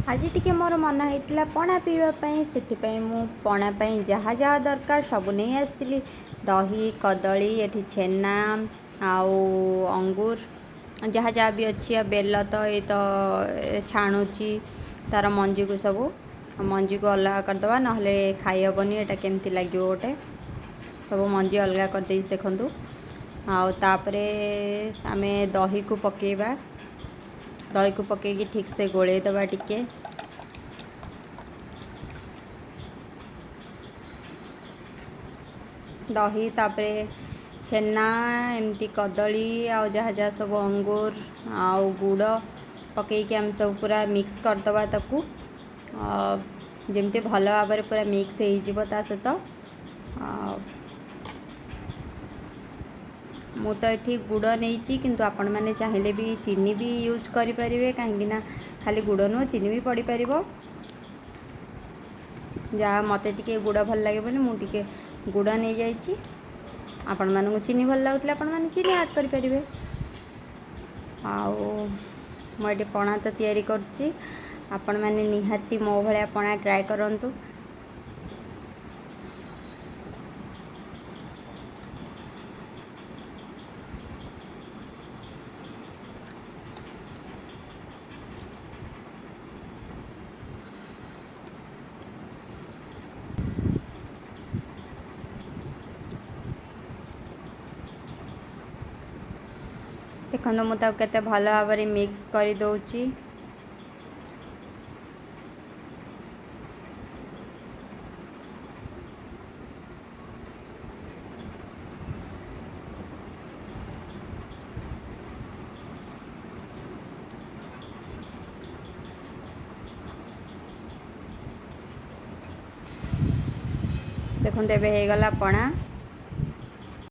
आज टिके मोर मन होता पणा पीवाई से पणा जहाँ जहाँ दरकार सब नहीं आसती दही कदली ये छेना आउ अंगूर जहाँ जहाँ भी अच्छी बेल तो ये तो छाणुची तार मंजी को सब मंजी को अलग करदे ना खाई हेनी एटा केमती लगे गोटे सब मंजी अलग करदे देखु आउे आम दही को पकेबा दही को पकईकि ठीक से गोले दबा टिके दही तापरे छेना एमती कदली आउ जहाँ जहाँ सब अंगूर आउ गुड़ पकईकि आम सब पूरा मिक्स करदबा ताकू जमती भल भाव में पूरा मिक्स हो सहित मु तो ये गुड़ नहीं किंतु आपण मैंने चाहिए भी चीनी भी यूज करें कहीं खाली गुड़ नुह चीनी भी पड़ पार जहाँ मत टे गुड़ भल लगे मुझे गुड़ नहीं जाइए आपण मानू चीनी भल लगुला आपण मैंने चीनी ऐड करें मुझे पणा तो तैयारी करुच्ची आपण मैंने निहाती मो भाया पणा ट्राए करंतु। देखो मुझे केते भल भाव में मिक्स कर दौची देखते हो गला पणा।